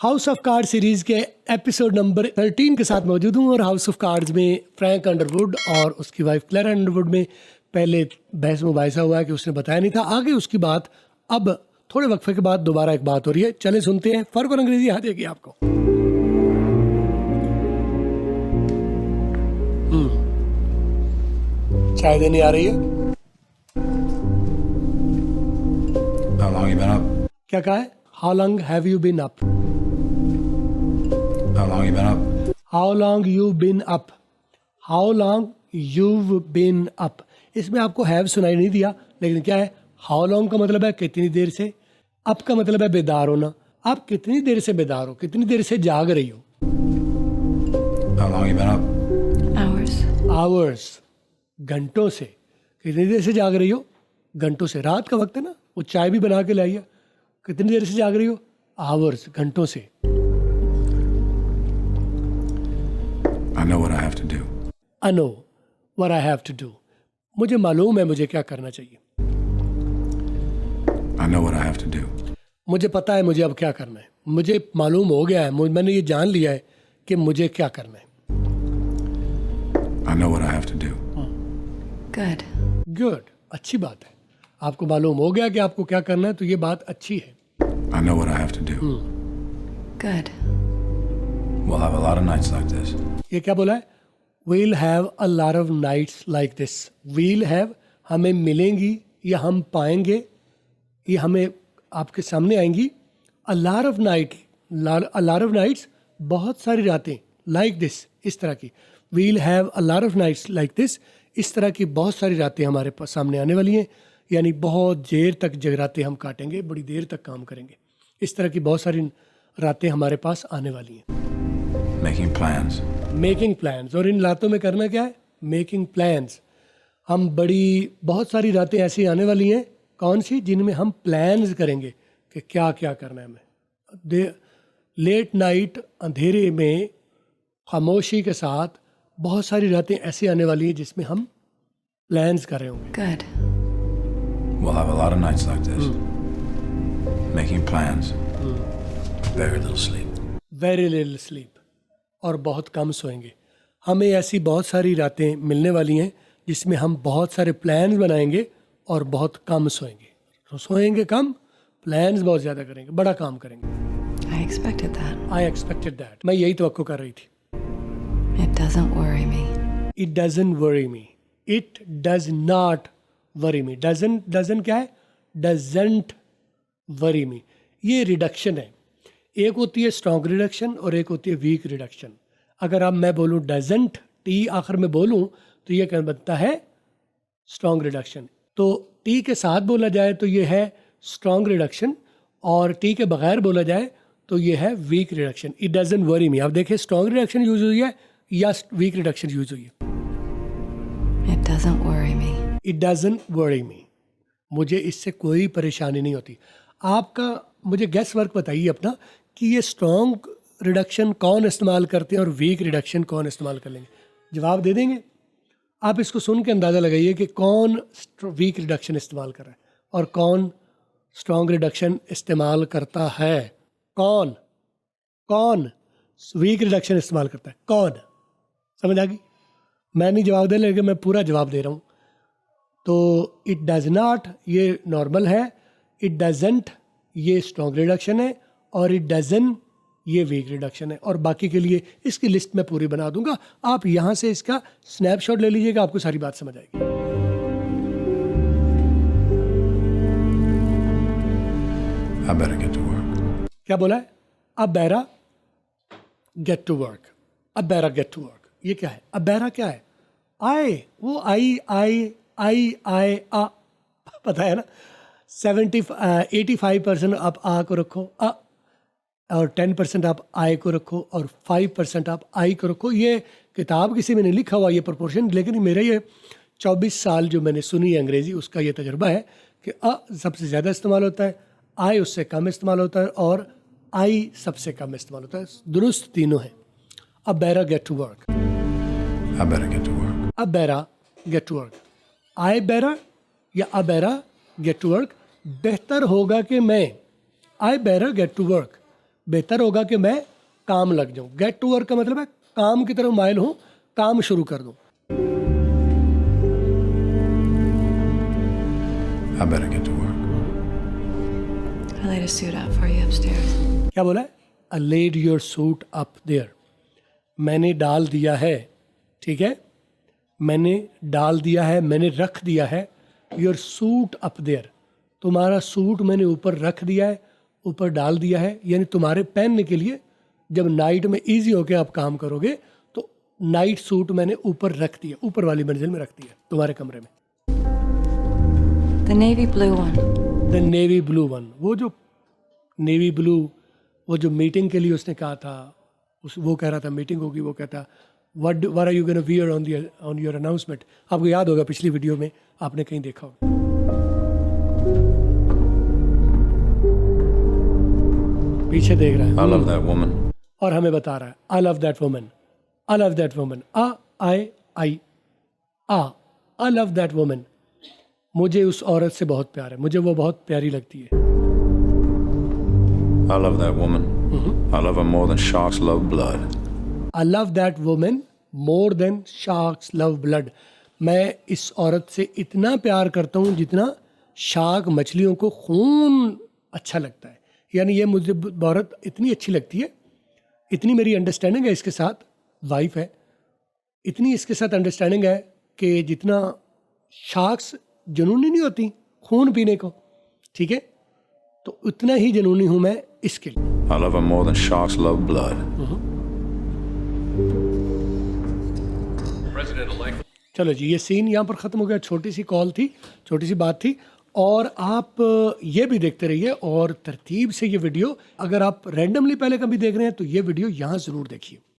House of card series के episode number 13 के साथ मौजूद हूँ और हाउस ऑफ कार्ड्स में फ्रैंक अंडरवुड और उसकी वाइफ क्लेरा अंडरवुड में पहले बहस मुबाहिसा हुआ है कि उसने बताया नहीं था। आगे उसकी बात अब थोड़े वक्फे के बाद दोबारा एक बात हो रही है। चले सुनते हैं। फर्क और अंग्रेजी आ जाएगी आपको। चाय देने आ रही है। How long you been up? क्या कहा है? How long have you been up? How long you been up? How long you been up? How long you've been up? इसमें आपको have सुनाई नहीं दिया, लेकिन क्या है? How long का मतलब है कितनी देर से, up का मतलब है बेदार होना। आप कितनी देर से बेदार हो, कितनी देर से जाग रही हो। How long you been up? Hours. Hours, घंटों से। कितनी देर से जाग रही हो? घंटों से। रात का वक्त है ना, वो चाय भी बना के लाइए। कितनी देर से जाग रही हो? Hours, घंटों से। I know what I have to do. I know what I have to do. मुझे मालूम है मुझे क्या करना चाहिए। I know what I have to do. मुझे पता है मुझे अब क्या करना है। मुझे मालूम हो गया है, मैंने ये जान लिया है कि मुझे क्या करना है। I know what I have to do. Good. Good, अच्छी बात है। आपको मालूम हो गया कि आपको क्या करना है, तो ये बात अच्छी है। I know what I have to do. Good. We'll have a lot of nights like this. ये क्या बोला है? We'll have a lot of nights like this. We'll have, हमें मिलेंगी या हम पाएंगे, ये हमें आपके सामने आएंगी। A lot of nights, बहुत सारी रातें। Like this, इस तरह की। We'll have a lot of nights like this. इस तरह की बहुत सारी रातें हमारे पास सामने आने वाली हैं। यानी बहुत देर तक जगराते हम काटेंगे, बड़ी देर तक काम करेंगे। इस तरह की बहुत सारी रातें हमारे पास आने वाली हैं। Making plans. मेकिंग प्लान्स, और इन रातों में करना क्या है? Making plans. हम बहुत सारी रातें ऐसी आने वाली हैं, कौन सी? जिनमें हम प्लान्स करेंगे कि क्या क्या करना है हमें। लेट नाइट, अंधेरे में खामोशी के साथ बहुत सारी रातें ऐसी आने वाली हैं जिसमें हम प्लान्स कर रहे होंगे। Good. We'll have a lot of nights like this. Making plans. Very little sleep. Very little sleep, और बहुत कम सोएंगे। हमें ऐसी बहुत सारी रातें मिलने वाली हैं जिसमें हम बहुत सारे प्लान्स बनाएंगे और बहुत कम सोएंगे। तो सोएंगे कम, प्लान्स बहुत ज़्यादा करेंगे, बड़ा काम करेंगे। I expected that. I expected that. मैं यही तवक्को कर रही थी। It doesn't worry me. It doesn't worry me. It does not worry me. Doesn क्या है? Doesn't worry me. ये रिडक्शन है। एक होती है स्ट्रॉन्ग रिडक्शन और एक होती है वीक रिडक्शन। अगर अब मैं बोलूँ डजंट, टी आखिर में बोलूँ, तो ये क्या बनता है? Strong reduction. तो टी के साथ बोला जाए तो ये है स्ट्रॉन्ग रिडक्शन, और टी के बगैर बोला जाए तो ये है weak reduction. It doesn't worry me. आप देखिए, स्ट्रॉन्ग रिडक्शन यूज हुई है या वीक रिडक्शन यूज हुई है? It doesn't worry me. It doesn't worry me. मुझे इससे कोई परेशानी नहीं होती। आपका मुझे गेस वर्क बताइए अपना कि ये स्ट्रॉन्ग रिडक्शन कौन इस्तेमाल करते हैं और वीक रिडक्शन कौन इस्तेमाल कर लेंगे। जवाब दे देंगे? आप इसको सुन के अंदाज़ा लगाइए कि कौन वीक रिडक्शन इस्तेमाल कर रहा है और कौन स्ट्रॉन्ग रिडक्शन इस्तेमाल करता है। कौन वीक रिडक्शन इस्तेमाल करता है? कौन? समझ आ गई? मैं नहीं जवाब दे, लेकिन मैं पूरा जवाब दे रहा हूँ। तो इट डज नॉट, ये नॉर्मल है। इट डजंट, ये स्ट्रॉन्ग रिडक्शन है। और इट डजन, ये वीक रिडक्शन है। और बाकी के लिए इसकी लिस्ट मैं पूरी बना दूंगा। आप यहाँ से इसका स्नैपशॉट ले लीजिएगा, आपको सारी बात समझ आएगी। I better get to work. क्या बोला है? अब बेरा गेट टू वर्क। अब बेरा गेट टू वर्क, ये क्या है? अब बेरा क्या है? आए, वो आई आ, पता है ना? 85% आप आ को रखो, और 10% आप आई को रखो, और 5% आप आई को रखो। ये किताब किसी में नहीं लिखा हुआ ये प्रोपोर्शन, लेकिन मेरे ये 24 साल जो मैंने सुनी है अंग्रेज़ी, उसका ये तजुर्बा है कि सबसे ज़्यादा इस्तेमाल होता है, आई उससे कम इस्तेमाल होता है, और आई सबसे कम इस्तेमाल होता है। दुरुस्त तीनों हैं। अब better get to work. I better get to work. अब बेरा गेट टू वर्क। आई बेरा या अब बेरा गेट टू वर्क। बेहतर होगा कि मैं, I better get to work, बेहतर होगा कि मैं काम लग जाऊं। गेट टू वर्क का मतलब है काम की तरफ माइल हूं, काम शुरू कर दूं। I better get to work. I laid a suit out for you upstairs. क्या बोला है? I laid your suit up there. मैंने डाल दिया है, ठीक है, मैंने डाल दिया है, मैंने रख दिया है। योर सूट अप देयर, तुम्हारा सूट मैंने ऊपर रख दिया है, ऊपर डाल दिया है, यानी तुम्हारे पहनने के लिए जब नाइट में इजी होके आप काम करोगे तो नाइट सूट मैंने ऊपर रख दिया, ऊपर वाली मंजिल में रख दिया तुम्हारे कमरे में। The navy blue one. The navy blue one, वो जो नेवी ब्लू, वो जो मीटिंग के लिए उसने कहा था, वो कह रहा था मीटिंग होगी, वो कहता what are you gonna wear on your announcement. आपको याद होगा पिछली वीडियो में आपने कहीं देखा होगा। पीछे देख रहा है I love that woman. और हमें बता रहा है I love that woman, I love that woman, I love that woman. मुझे उस औरत से बहुत प्यार है, मुझे वो बहुत प्यारी लगती है। I love that woman. I love her more than sharks love blood. I love that woman more than sharks love blood. मैं इस औरत से इतना प्यार करता हूँ जितना शार्क मछलियों को खून अच्छा लगता है। यानी ये मुझे औरत इतनी अच्छी लगती है, इतनी मेरी अंडरस्टैंडिंग है इसके साथ, वाइफ है, इतनी इसके साथ अंडरस्टैंडिंग है कि जितना शार्क्स जुनूनी नहीं होती खून पीने को, ठीक है, तो उतना ही जुनूनी हूँ मैं इसके लिए। I love her more than sharks love blood. चलो जी, ये सीन यहाँ पर ख़त्म हो गया। छोटी सी कॉल थी, छोटी सी बात थी, और आप ये भी देखते रहिए और तरतीब से ये वीडियो, अगर आप रैंडमली पहले कभी देख रहे हैं तो ये वीडियो यहाँ ज़रूर देखिए।